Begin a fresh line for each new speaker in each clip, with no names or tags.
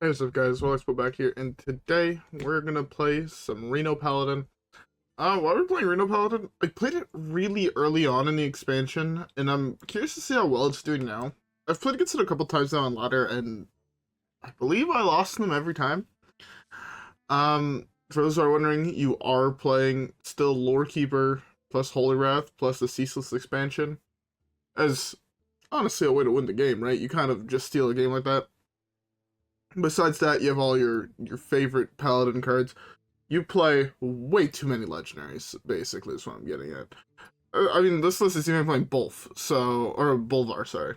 Hey, what's up, guys? WhirlXbow back here, and today we're gonna play some Reno Paladin. While we're playing Reno Paladin, I played it really early on in the expansion, and I'm curious to see how well it's doing now. I've played against it a couple times now on ladder, and I believe I lost them every time. For those who are wondering, you are playing still Lorekeeper plus Holy Wrath plus the Ceaseless expansion as honestly a way to win the game, right? You kind of just steal a game like that. Besides that, you have all your favorite paladin cards. You play way too many legendaries, basically, is what I'm getting at. I mean, this list is even playing both, so, or Bolvar, sorry.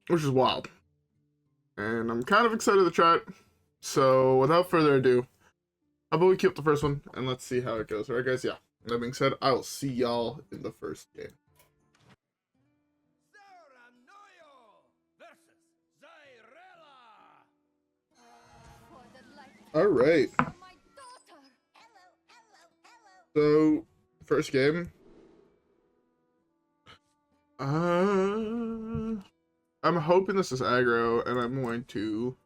Which is wild. And I'm kind of excited to try it. So, without further ado, how about we keep the first one, and let's see how it goes. Alright, guys, yeah. That being said, I will see y'all in the first game. Alright. So, first game. I'm hoping this is aggro, and I'm going to...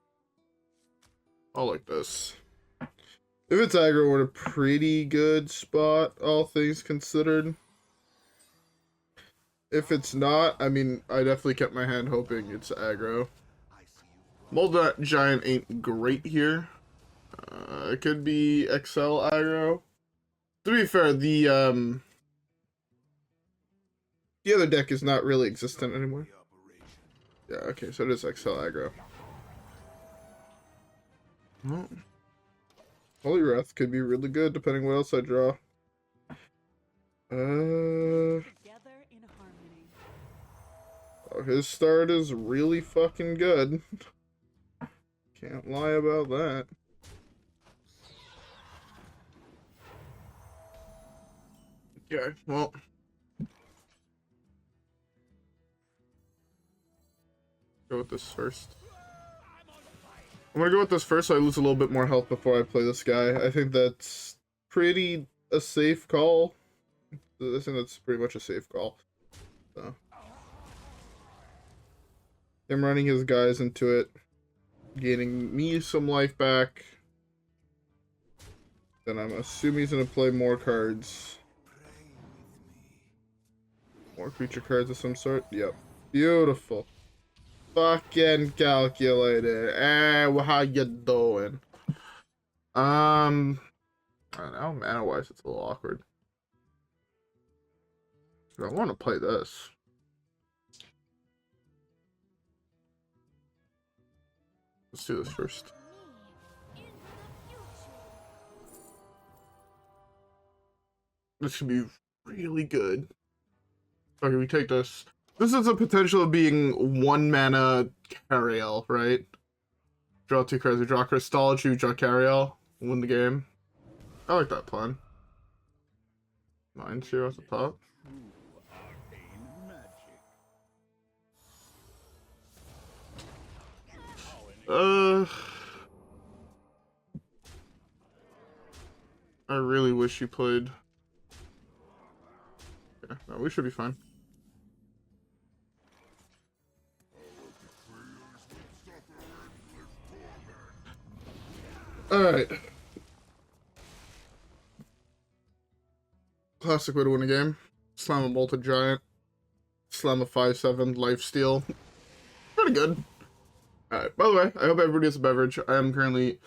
I'll like this. If it's aggro, we're in a pretty good spot, all things considered. If it's not, I mean, I definitely kept my hand hoping it's aggro. Mold Giant ain't great here. It could be XL aggro. To be fair, the other deck is not really existent anymore. Yeah, okay, so it is XL aggro. Well, Holy Wrath could be really good depending what else I draw. Oh, his start is really fucking good. Can't lie about that. Okay, well. Go with this first. I'm gonna go with this first so I lose a little bit more health before I play this guy. I think that's pretty a safe call. I think that's pretty much a safe call. So. Him running his guys into it. Gaining me some life back. Then I'm assuming he's gonna play more cards. More creature cards of some sort? Yep. Beautiful. Fucking calculated. How you doing? I don't know, mana-wise, it's a little awkward. I want to play this. Let's do this first. This should be really good. Okay, we take this. This is a potential of being 1 mana Cariel, right? Draw 2 cards. We draw Crystology, we draw Cariel, win the game. I like that plan. Mind Share off the top. I really wish you played. Yeah, no, we should be fine. Alright. Classic way to win a game. Slam a Molten Giant. Slam a 5/7 lifesteal. Pretty good. Alright, by the way, I hope everybody has a beverage. I am currently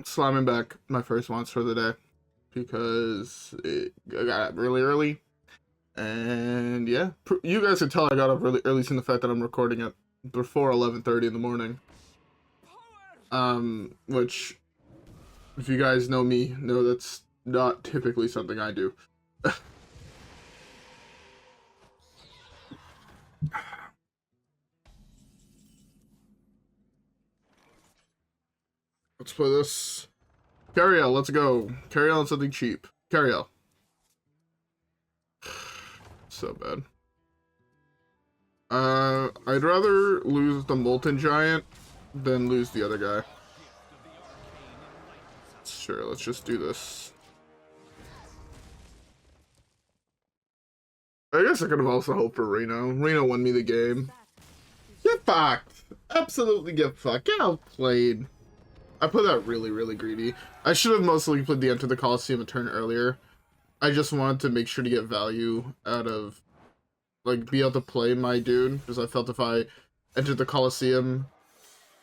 slamming back my first monster of the day. Because I got up really early. And yeah, you guys can tell I got up really early seeing the fact that I'm recording it before 11:30 in the morning. Which, if you guys know me, know that's not typically something I do. Let's play this. Cariel, let's go. Cariel on something cheap. Cariel. So bad. I'd rather lose the Molten Giant than lose the other guy. Sure, let's just do this. I guess I could have also hoped for Reno. Reno won me the game. Get fucked! Absolutely give a fuck. Get outplayed. I put that really, really greedy. I should have mostly played the Enter the Coliseum a turn earlier. I just wanted to make sure to get value out of, like, be able to play my dude, because I felt if I entered the Coliseum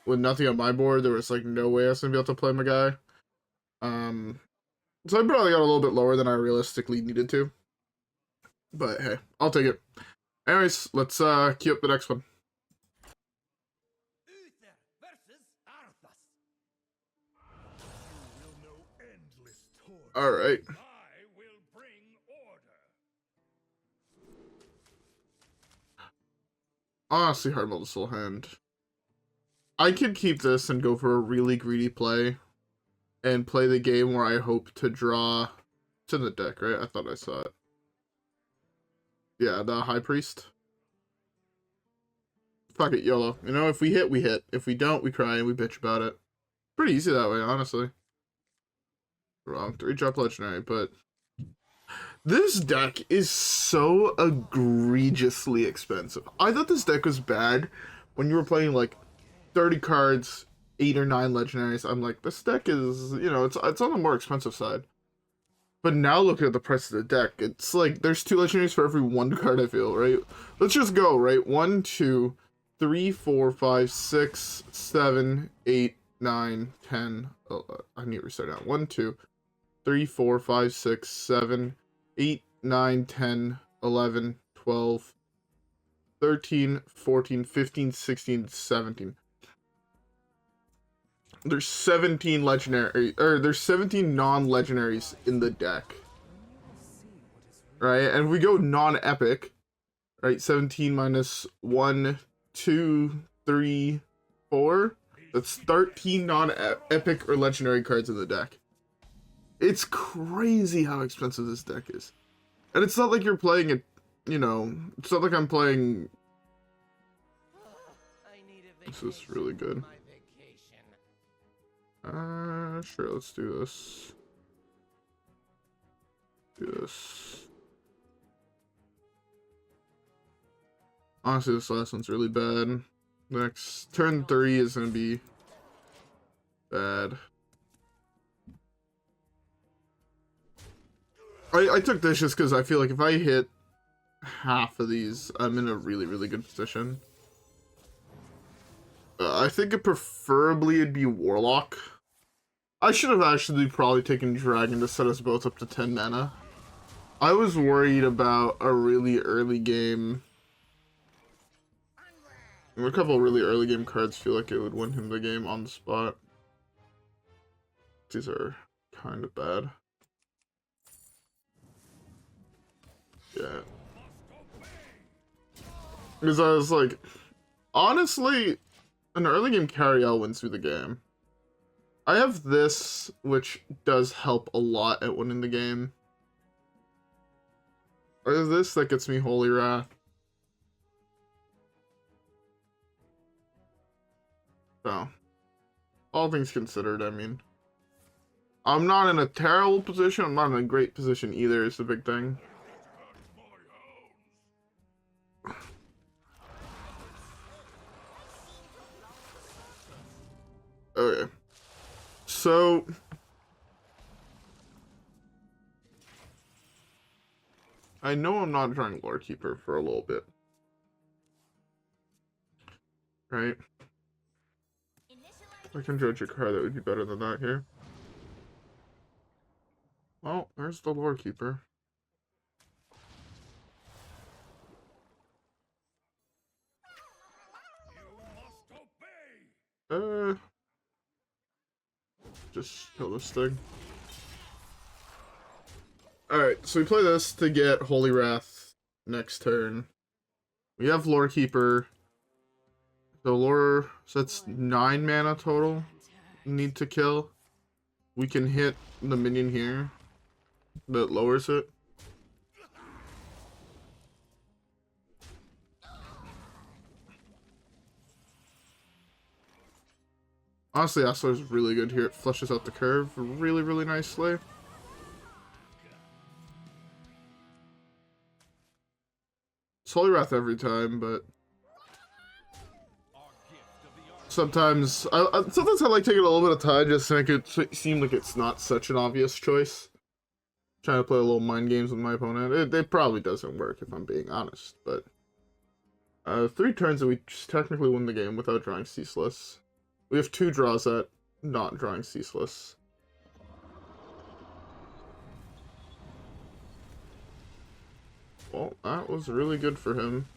with nothing on my board, there was, like, no way I was going to be able to play my guy. So I probably got a little bit lower than I realistically needed to. But, hey, I'll take it. Anyways, let's queue up the next one. Alright. Honestly, hard multiple hand. I could keep this and go for a really greedy play and play the game where I hope to draw. It's in the deck, right? I thought I saw it. Yeah, the High Priest. Fuck it, YOLO. You know, if we hit, we hit. If we don't, we cry and we bitch about it. Pretty easy that way, honestly. Wrong. 3-drop legendary, but this deck is so egregiously expensive. I thought this deck was bad when you were playing like 30 cards, 8 or 9 legendaries. I'm like, this deck is, you know, it's on the more expensive side. But now looking at the price of the deck, it's like there's 2 legendaries for every 1 card, I feel, right? Let's just go, right? 1, 2, 3, 4, 5, 6, 7, 8, 9, 10. Oh, I need to restart now. 1, 2, 3, 4, 5, 6, 7, 8, 9, 10, 11, 12, 13, 14, 15, 16, 17. There's 17 legendary, or there's 17 non-legendaries in the deck. Right? And if we go non-epic, right? 17 minus 1, 2, 3, 4. That's 13 non-epic or legendary cards in the deck. It's crazy how expensive this deck is. And it's not like you're playing it, you know, it's not like I'm playing. This is really good. Sure, let's do this. Do this. Honestly, this last one's really bad. Next, turn 3 is gonna be bad. I took this just because I feel like if I hit half of these, I'm in a really, really good position. I think it preferably it'd be Warlock. I should have actually probably taken Dragon to set us both up to 10 mana. I was worried about a really early game. A couple of really early game cards feel like it would win him the game on the spot. These are kind of bad. Yeah. Because I was like, honestly, an early game carry-out wins through the game. I have this, which does help a lot at winning the game. I have this that gets me Holy Wrath. So, all things considered, I mean, I'm not in a terrible position. I'm not in a great position either, is the big thing. Okay. So, I know I'm not drawing Lore Keeper for a little bit. Right? I can judge a card that would be better than that here. Well, there's the Lore Keeper. Just kill this thing. Alright, so we play this to get Holy Wrath next turn. We have Lore Keeper. The Lore, so that's 9 mana total. Need to kill. We can hit the minion here. That lowers it. Honestly, Aslar is really good here. It flushes out the curve really, really nicely. It's Holy Wrath every time, but sometimes I like taking a little bit of time just to make it seem like it's not such an obvious choice. Trying to play a little mind games with my opponent. It probably doesn't work if I'm being honest, but 3 turns and we just technically win the game without drawing Ceaseless. We have 2 draws at not drawing Ceaseless. Well, that was really good for him.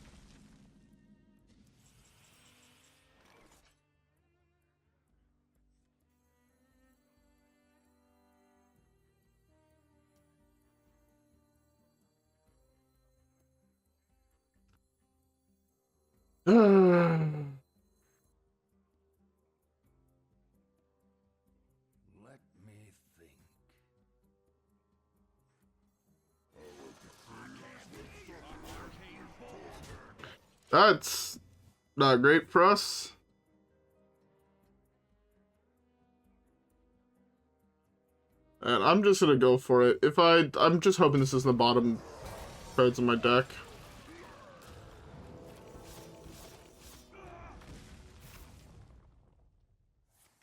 That's not great for us. And I'm just gonna go for it. I'm just hoping this is the bottom cards in my deck.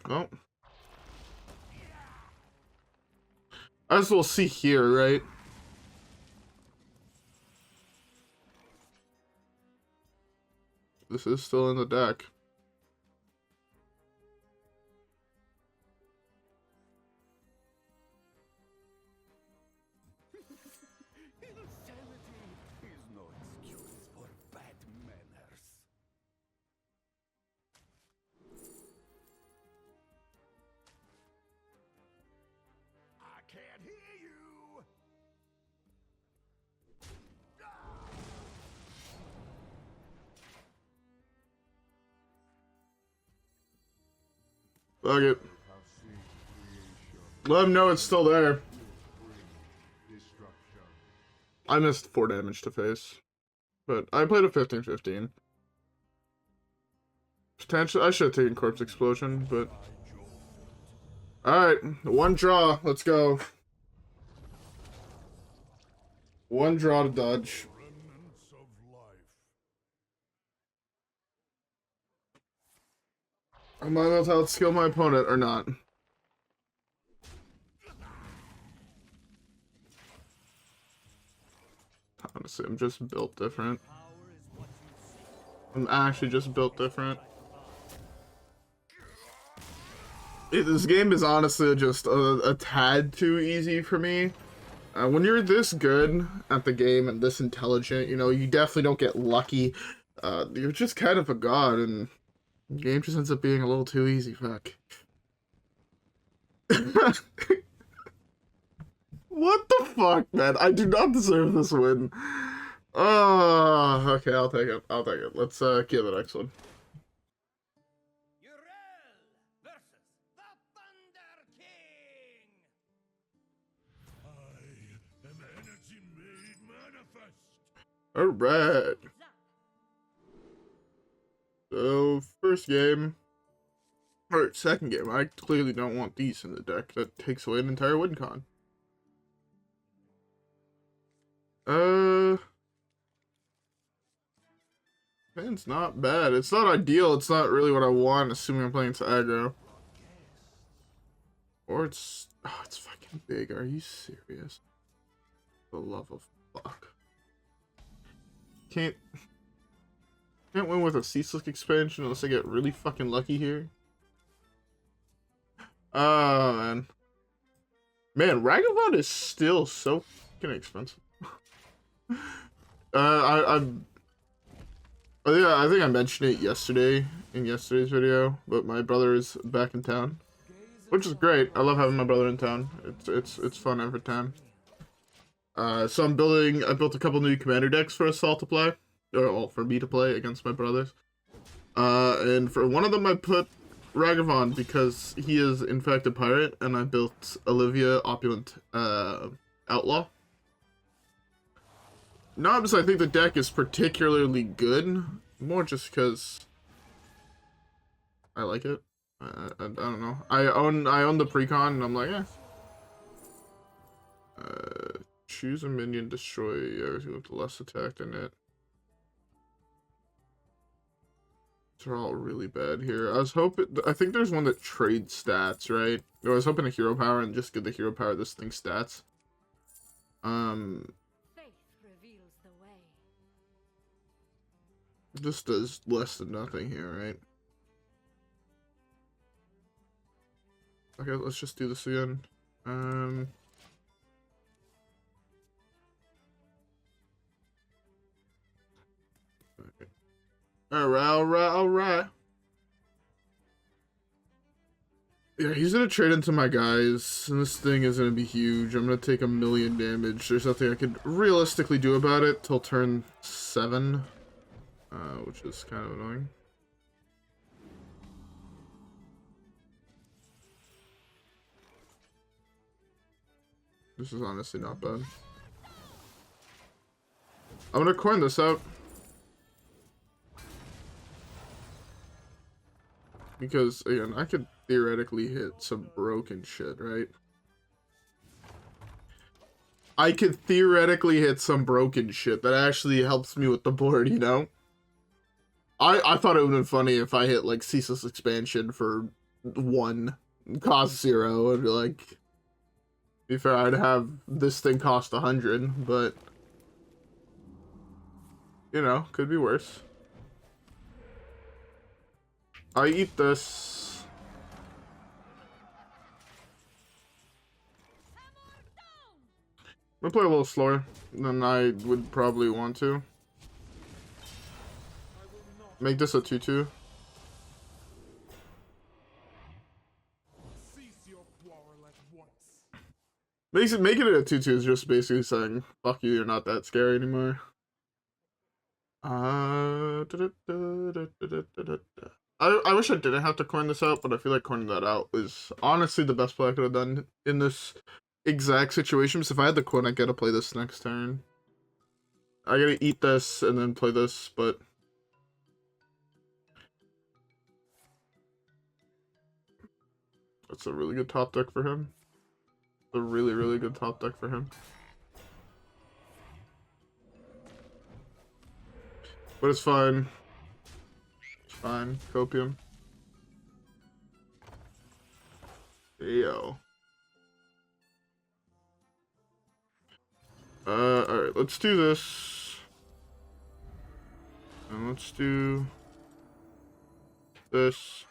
Oh. As we'll see here, right? This is still in the deck. Fuck it. Let him know it's still there. I missed 4 damage to face. But I played a 15-15. Potentially, I should have taken Corpse Explosion, but... Alright, 1 draw. Let's go. 1 draw to dodge. Am I able to outskill my opponent or not? Honestly, I'm just built different. I'm actually just built different. This game is honestly just a tad too easy for me. When you're this good at the game and this intelligent, you know, you definitely don't get lucky. You're just kind of a god, and the game just ends up being a little too easy. Fuck. What the fuck, man? I do not deserve this win. Oh, okay, I'll take it. I'll take it. Let's get the next one. Alright. So, first game. Or second game. I clearly don't want these in the deck. That takes away an entire win con. It's not bad. It's not ideal. It's not really what I want, assuming I'm playing to aggro. Or it's... Oh, it's fucking big. Are you serious? For the love of fuck. Can't win with a Ceaseless expansion unless I get really fucking lucky here. Oh, man. Man, Ragavan is still so fucking expensive. I think I mentioned it yesterday in yesterday's video, but my brother is back in town, which is great. I love having my brother in town. It's fun every time. So I built a couple new commander decks for us all to play, or well, for me to play against my brothers. And for one of them I put Ragavan because he is in fact a pirate, and I built Olivia Opulent Outlaw. Not because I think the deck is particularly good, more just because I like it. I don't know. I own the precon, and I'm like, eh. Choose a minion, destroy everything with less attack than it. They're all really bad here. I think there's one that trades stats, right? I was hoping a hero power and just get the hero power this thing stats.
Faith reveals the way.
Just does less than nothing here, right? Okay, let's just do this again. Okay. Alright. Yeah, he's gonna trade into my guys, and this thing is gonna be huge. I'm gonna take 1,000,000 damage. There's nothing I could realistically do about it till turn 7, which is kind of annoying. This is honestly not bad. I'm gonna coin this out. Because, again, I could theoretically hit some broken shit, right? I could theoretically hit some broken shit that actually helps me with the board, you know? I thought it would have been funny if I hit, like, Ceaseless Expansion for 1, cost 0, and be like... To be fair, I'd have this thing cost 100, but... You know, could be worse. I eat this. I'm gonna play a little slower than I would probably want to. Make this a 2-2. Making it a 2-2 is just basically saying, fuck you, you're not that scary anymore. I wish I didn't have to coin this out, but I feel like coining that out is honestly the best play I could have done in this exact situation. Because if I had the coin, I gotta play this next turn. I gotta eat this and then play this, but... That's a really good top deck for him. A really, really good top deck for him. But it's fine. It's fine. Copium. Yo. Alright, let's do this. And let's do this.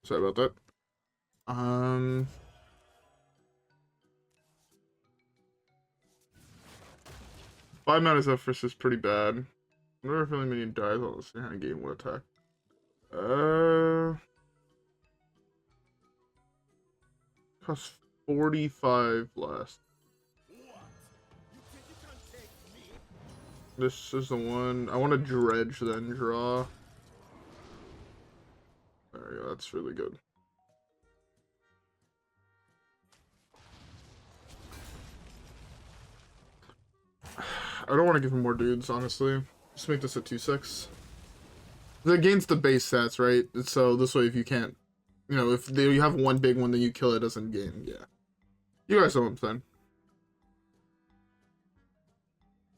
Sorry about that. 5 mana Zephyrus is pretty bad. I wonder if really minion dies on this hand game will attack. Costs 45 less. This is the one. I want to dredge, then draw. There we go, that's really good. I don't want to give him more dudes, honestly. Just make this a 2/6. It gains the base stats, right? So this way, if you can't, you know, if you have one big one, then you kill it, doesn't gain. Yeah. You guys know what I'm saying.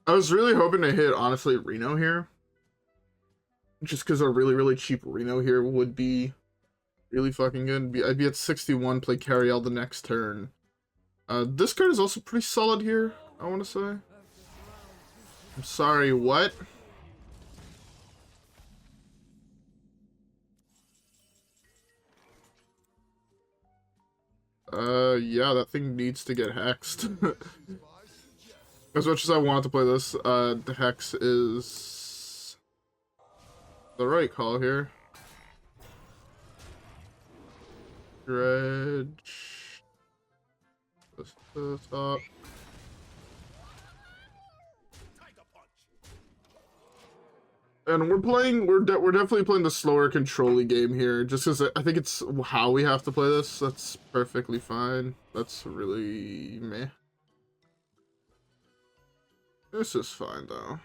I was really hoping to hit, honestly, Reno here. Just because a really, really cheap Reno here would be really fucking good. I'd be at 61, play Carriel the next turn. This card is also pretty solid here, I want to say. I'm sorry, what? Yeah, that thing needs to get hexed. As much as I want to play this, the hex is the right call here. Dredge. This up. And we're definitely playing the slower control-y game here, just because I think it's how we have to play this. That's perfectly fine. That's really meh. This is fine though.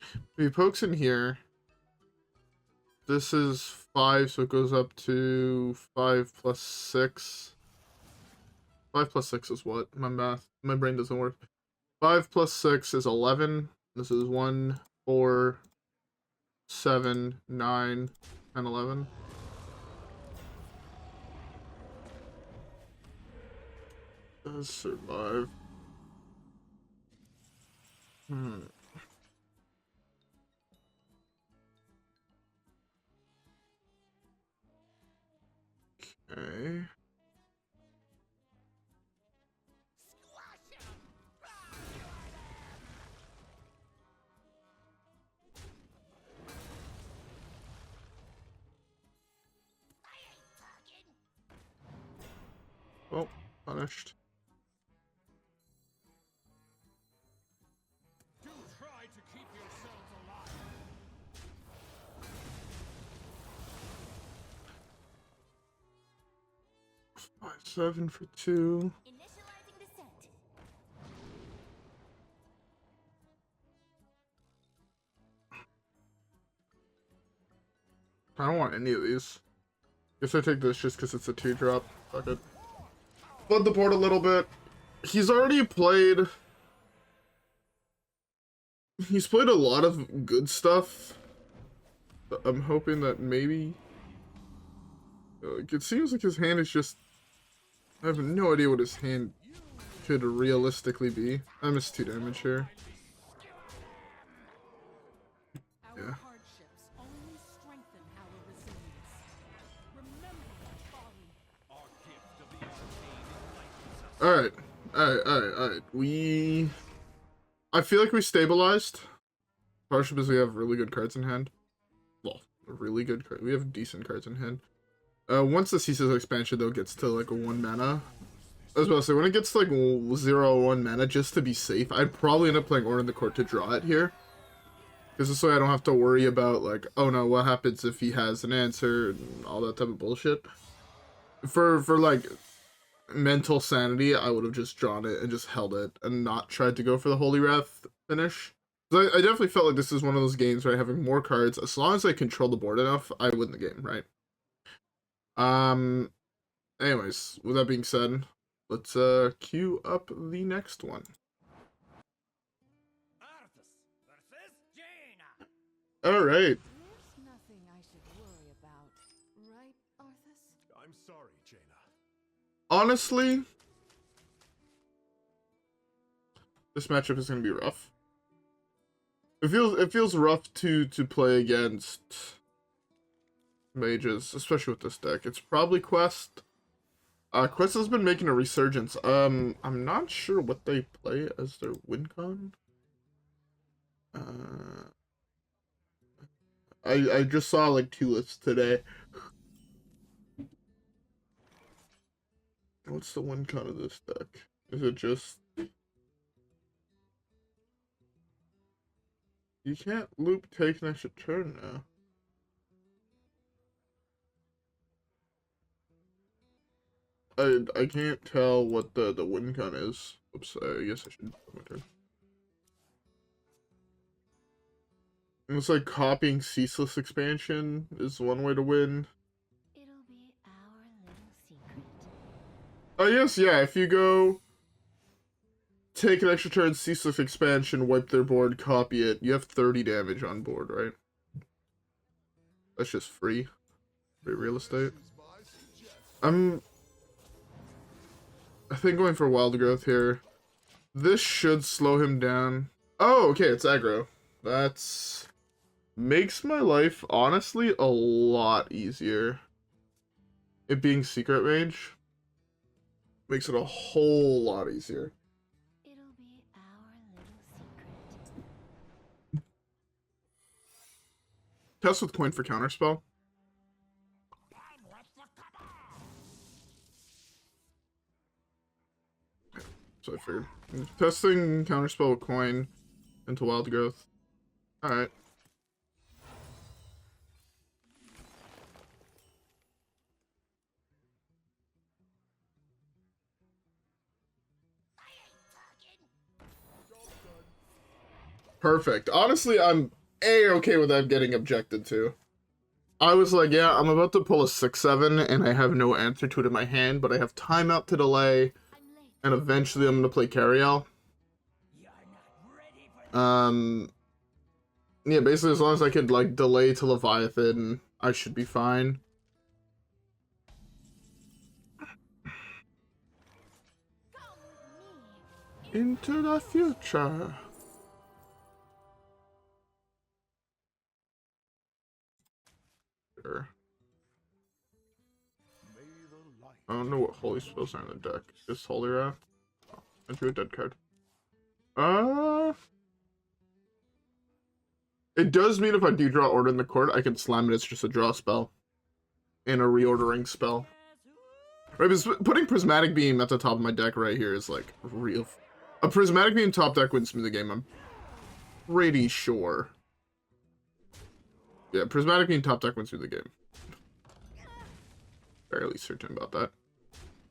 If he pokes in here, this is 5, so it goes up to 5 plus 6. 5 plus 6 is what? My math, my brain doesn't work. 5 plus 6 is 11. This is 1, 4, 7, 9, and 11. Does survive. Okay. Well, punished.
Do try to keep yourselves alive.
7 for 2.
Initializing descent.
I don't want any of these. Guess I take this just because it's a 2-drop. Fuck it. Flood the board a little bit. He's already played... He's played a lot of good stuff. I'm hoping that maybe... it seems like his hand is just... I have no idea what his hand could realistically be. I missed 2 damage here.
Our
Yeah.
hardships only strengthen our resilience. Remember that, Folly. Our gift of the arcade enlightens us.
Alright. I feel like we stabilized. Partially because we have really good cards in hand. Well, really good cards. We have decent cards in hand. Once the Ceaseless expansion though gets to like a 1 mana, I was about to say when it gets to like 0/1 mana, just to be safe, I'd probably end up playing Order in the Court to draw it here. Because this way I don't have to worry about like, oh no, what happens if he has an answer and all that type of bullshit. For like mental sanity, I would have just drawn it and just held it and not tried to go for the Holy Wrath finish. So I definitely felt like this is one of those games where having more cards, as long as I control the board enough, I win the game, right? Anyways, with that being said, let's queue up the next one.
Arthas versus Jaina.
Alright.
There's nothing I should worry about, right, Arthas?
I'm sorry, Jaina.
Honestly, this matchup is gonna be rough. It feels rough to play against mages, especially with this deck. It's probably Quest. Quest has been making a resurgence. I'm not sure what they play as their win con. I just saw like 2 lists today. What's the win con of this deck? Is it just... You can't loop take an extra turn now. I can't tell what the win con is. Oops, I guess I should put my turn. It's like copying Ceaseless expansion is one way to win.
It'll be our little secret.
Oh yes, yeah, if you go take an extra turn, Ceaseless expansion, wipe their board, copy it, you have 30 damage on board, right? That's just free. Free real estate. I think going for Wild Growth here. This should slow him down. Oh, okay, it's aggro. That's... makes my life, honestly, a lot easier. It being secret range makes it a whole lot easier.
It'll be our little secret.
Test with coin for counterspell. So I figured. Testing counterspell with coin into Wild Growth. Alright. Perfect. Honestly, I'm A-okay with that getting objected to. I was like, yeah, I'm about to pull a 6/7, and I have no answer to it in my hand, but I have timeout to delay. and eventually I'm gonna play Cariel. Yeah, basically as long as I could like delay to Leviathan, I should be fine. Into the future. Sure. I don't know what holy spells are in the deck. Just Holy Wrath. Oh, I drew a dead card. It does mean if I do draw Order in the Court, I can slam it as just a draw spell. And a reordering spell. Right, because putting Prismatic Beam at the top of my deck right here is like real. A Prismatic Beam top deck wins me the game, I'm pretty sure. Yeah, Prismatic Beam top deck wins me the game. Fairly certain about that.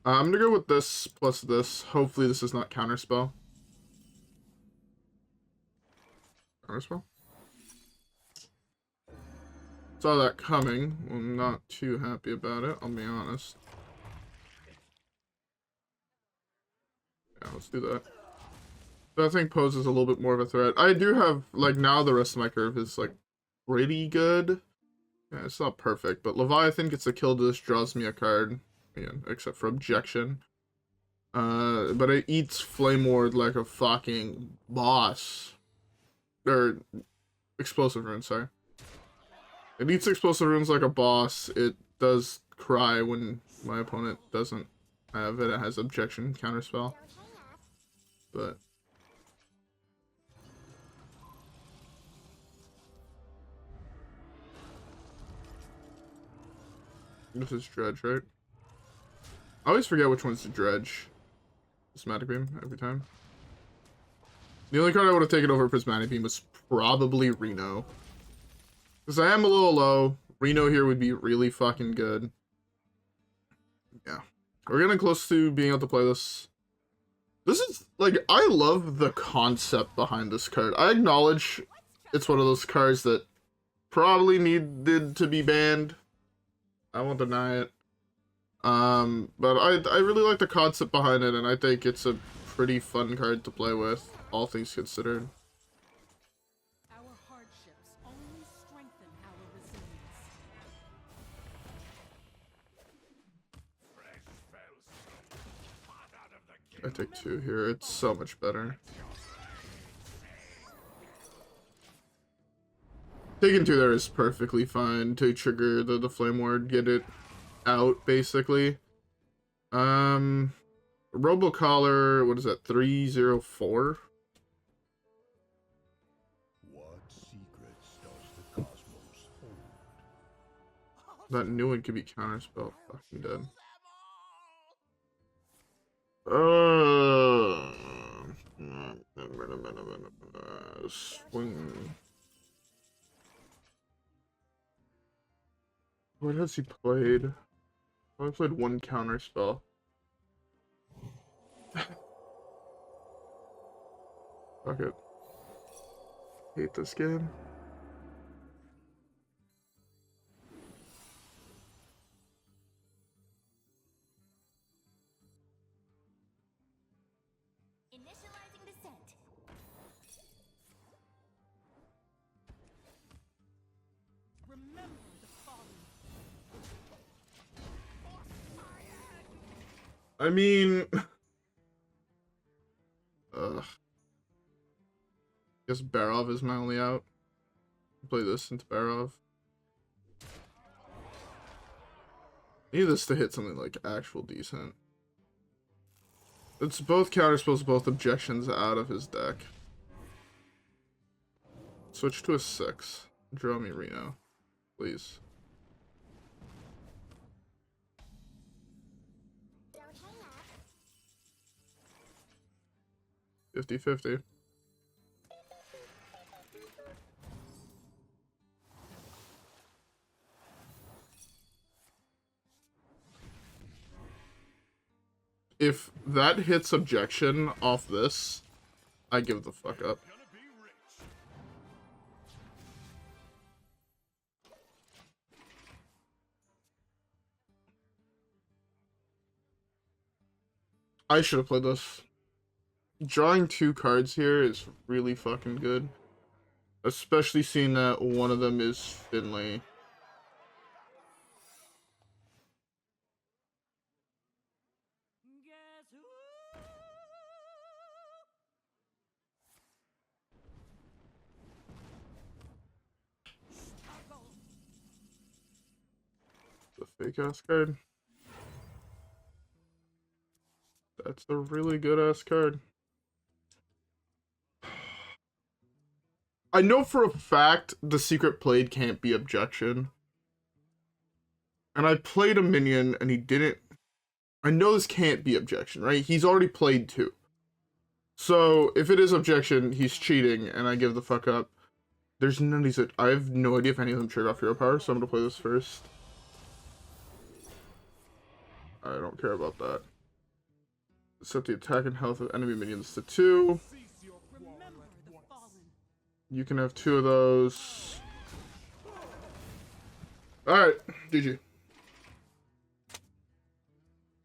I'm gonna go with this plus this. Hopefully this is not Counterspell. Counterspell? Saw that coming. I'm not too happy about it, I'll be honest. Yeah, let's do that. So I think poses a little bit more of a threat. I do have, like, now the rest of my curve is, like, pretty good. Yeah, it's not perfect, but Leviathan gets a kill to this, draws me a card. Again, except for Objection. But it eats Flame Ward like a fucking boss. Or, Explosive Runes, sorry. It eats Explosive Runes like a boss. It does cry when my opponent doesn't have it. It has Objection, Counterspell. But... this is Dredge, right? I always forget which one's the Dredge. Prismatic Beam, every time. The only card I would have taken over Prismatic Beam was probably Reno. Because I am a little low. Reno here would be really fucking good. Yeah. We're getting close to being able to play this. This is, like, I love the concept behind this card. I acknowledge it's one of those cards that probably needed to be banned. I won't deny it. But I really like the concept behind it, and I think it's a pretty fun card to play with, all things considered.
Our hardships only strengthen our resilience.
I take 2 here, it's so much better. Taking 2 there is perfectly fine to trigger the Flame Ward, get it out, basically. Robocollar, what is that, 304?
What secrets does the cosmos hold?
That new one could be Counterspell, fucking dead. Swing. What has he played? I only played 1 Counterspell. Fuck it. Hate this game.
Initializing descent.
Remember the fallen.
I mean... Ugh. Guess Barov is my only out. Play this into Barov. Need this to hit something like actual decent. It's both counterspells, both objections out of his deck. Switch to a 6. Draw me Reno, please. 50-50. If that hits objection off this, I give the fuck up. I should have played this. Drawing 2 cards here is really fucking good. Especially seeing that one of them is Finley.
Guess who? Struggle.
The fake ass card. That's a really good ass card. I know for a fact the secret played can't be objection. And I played a minion and he didn't. I know this can't be objection, right? He's already played 2. So if it is objection, he's cheating and I give the fuck up. There's none of these. I have no idea if any of them trigger off hero power, so I'm gonna play this first. I don't care about that. Set the attack and health of enemy minions to 2.
Remember the fallen.
You can have 2 of those. Alright, GG.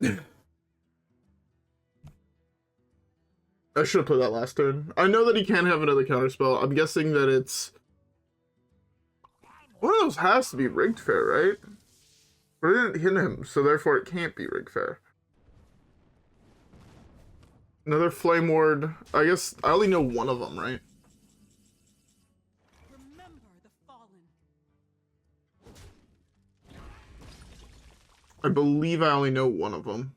I should have played that last turn. I know that he can have another counterspell. I'm guessing that it's... One of those has to be rigged fair, right? But I didn't hit him, so therefore it can't be rigged fair. Another Flame Ward. I guess I only know one of them, right?
Remember the fallen.
I believe I only know one of them.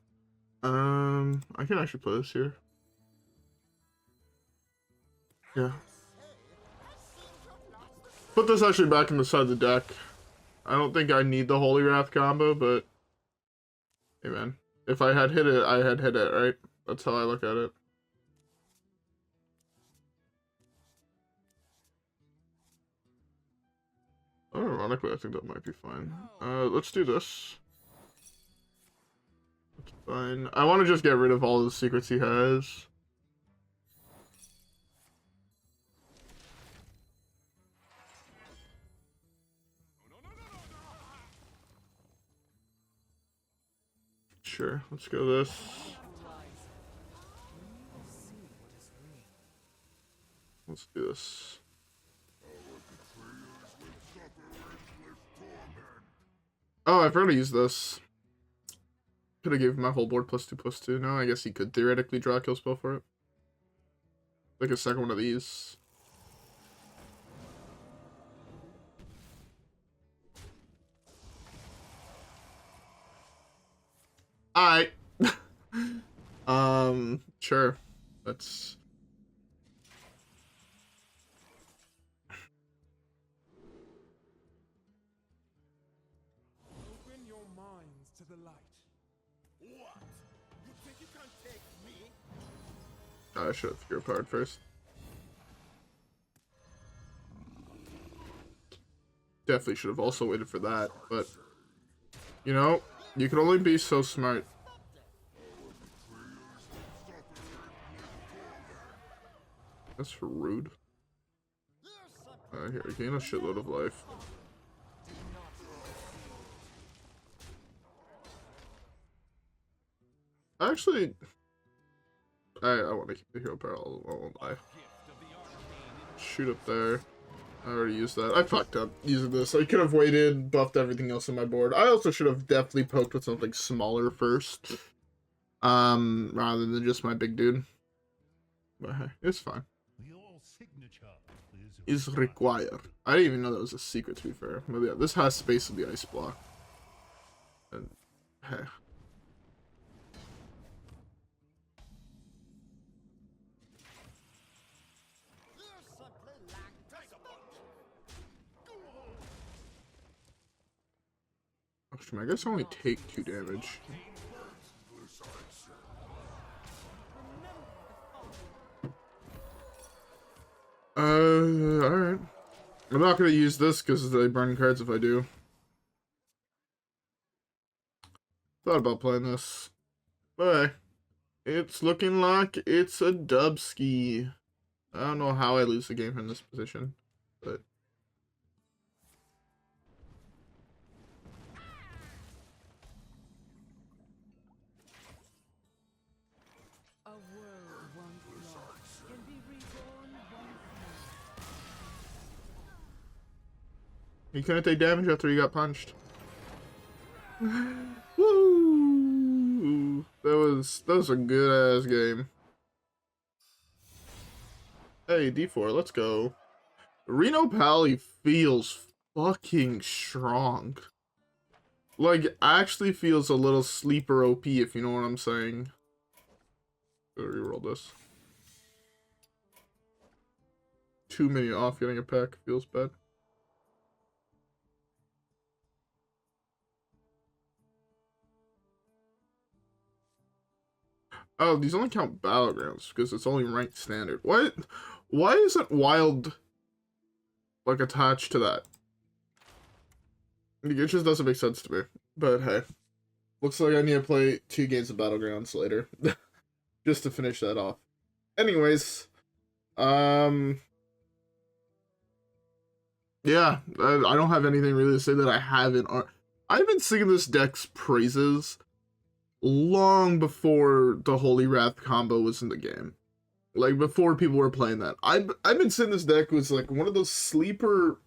I can actually play this here. Yeah. Put this actually back in the side of the deck. I don't think I need the Holy Wrath combo, but hey man, if I had hit it, I had hit it, right? That's how I look at it. Ironically, I think that might be fine. Let's do this. That's fine. I want to just get rid of all the secrets he has. Sure, let's go this. Let's do this. Oh, I forgot to use this. Could have given my whole board +2/+2. No, I guess he could theoretically draw a kill spell for it. Like a second one of these. Alright. Sure. Let's...
Open your minds to the light.
What? You think you can take me?
I should have figured powered first. Definitely should have also waited for that, but... You know, you can only be so smart. That's rude. Here, gain a shitload of life. Actually, I want to keep the hero power. I won't lie. Shoot up there. I already used that. I fucked up using this. I could have waited, buffed everything else on my board. I also should have definitely poked with something smaller first. Rather than just my big dude. But hey, it's fine.
Your signature
Is required. I didn't even know that was a secret, to be fair. Maybe this has space in the ice block. And hey. I guess I only take 2 damage. Alright. I'm not gonna use this because they burn cards if I do. Thought about playing this. But it's looking like it's a dubski. I don't know how I lose the game from this position, but You couldn't take damage after you got punched. Woo! That was a good ass game. Hey, D4, let's go. Reno Paladin feels fucking strong. Like, actually feels a little sleeper OP, if you know what I'm saying. Gotta reroll this. Too many off getting a pack feels bad. Oh, these only count battlegrounds because it's only ranked standard. Why isn't wild like attached to that? It just doesn't make sense to me. But hey, looks like I need to play 2 games of battlegrounds later just to finish that off. Anyways, yeah, I don't have anything really to say that I haven't. I've been singing this deck's praises long before the Holy Wrath combo was in the game. Like, before people were playing that. I've been saying this deck was, like, one of those sleeper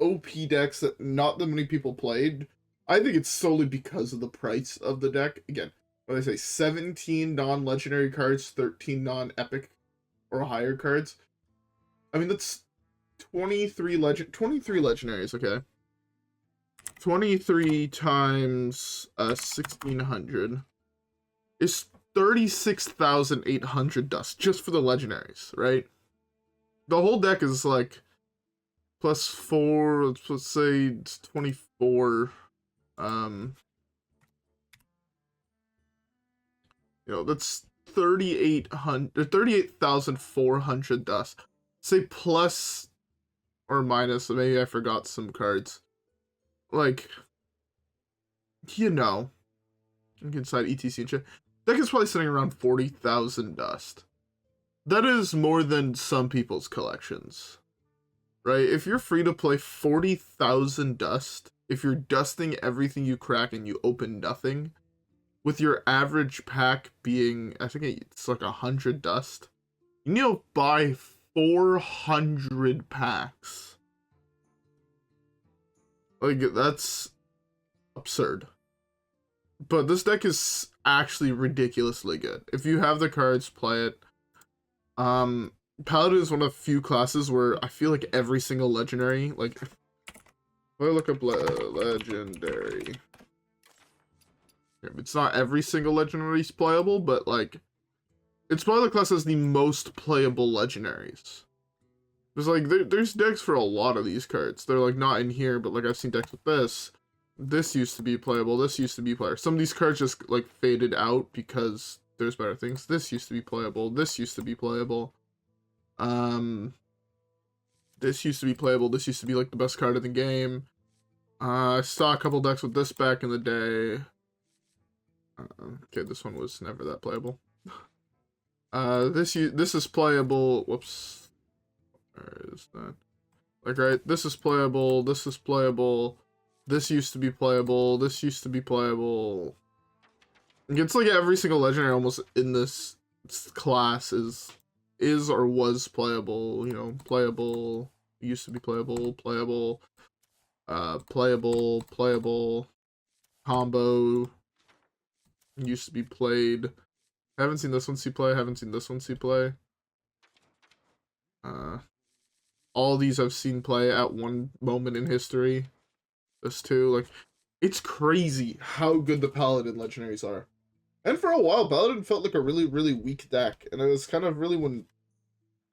OP decks that not that many people played. I think it's solely because of the price of the deck. Again, what did I say? 17 non-legendary cards, 13 non-epic or higher cards. I mean, that's 23 legendaries, okay? 23 times 1600 is 36,800 dust just for the legendaries, right? The whole deck is like plus 4, let's say it's 24. You know, that's 38,400 dust. Say plus or minus, maybe I forgot some cards. Like, you know, inside ETC and shit. Deck is probably sitting around 40,000 dust. That is more than some people's collections. Right? If you're free to play 40,000 dust, if you're dusting everything you crack and you open nothing, with your average pack being, I think it's like 100 dust, you need to buy 400 packs. Like, that's absurd. But this deck is actually ridiculously good. If you have the cards, play it. Paladin is one of the few classes where I feel like every single legendary, like, if I look up legendary, it's not every single legendary is playable, but like, it's probably the class that has the most playable legendaries. There's like, there's decks for a lot of these cards. They're like not in here, but like I've seen decks with this. This used to be playable, this used to be playable. Some of these cards just like faded out because there's better things. This used to be playable, this used to be playable. This used to be playable, this used to be like the best card in the game. I saw a couple decks with this back in the day. Okay, this one was never that playable. This is playable. Whoops. Where is that? Like, right, this is playable, this is playable. This used to be playable, this used to be playable. It's like every single legendary almost in this class is or was playable, you know, playable, used to be playable, playable, playable, combo, used to be played. Haven't seen this one see play, haven't seen this one see play. All these I've seen play at one moment in history. This too, like, it's crazy how good the Paladin legendaries are. And for a while, Paladin felt like a really, really weak deck. And it was kind of really when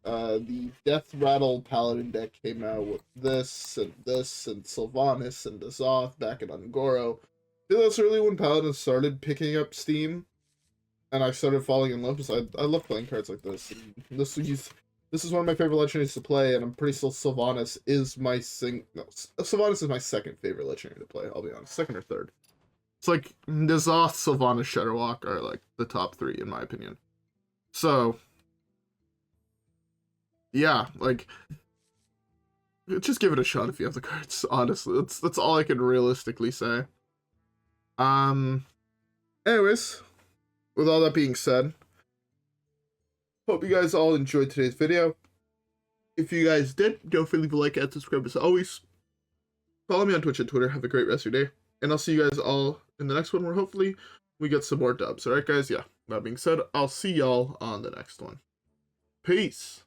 the Death Rattle Paladin deck came out with this, and Sylvanas, and Azoth back in Ungoro. I think that's really when Paladin started picking up steam. And I started falling in love, because I love playing cards like this. And this is one of my favorite legendaries to play, and I'm pretty sure Sylvanas is my Sylvanas is my second favorite legendary to play, I'll be honest. Second or third. It's like, N'Zoth, Sylvanas, Shudderwock are like the top 3 in my opinion. So, yeah, like, just give it a shot if you have the cards, honestly. That's all I can realistically say. Anyways, with all that being said, hope you guys all enjoyed today's video. If you guys did, don't forget to leave a like and subscribe as always. Follow me on Twitch and Twitter. Have a great rest of your day. And I'll see you guys all in the next one where hopefully we get some more dubs. Alright, guys? Yeah. That being said, I'll see y'all on the next one. Peace.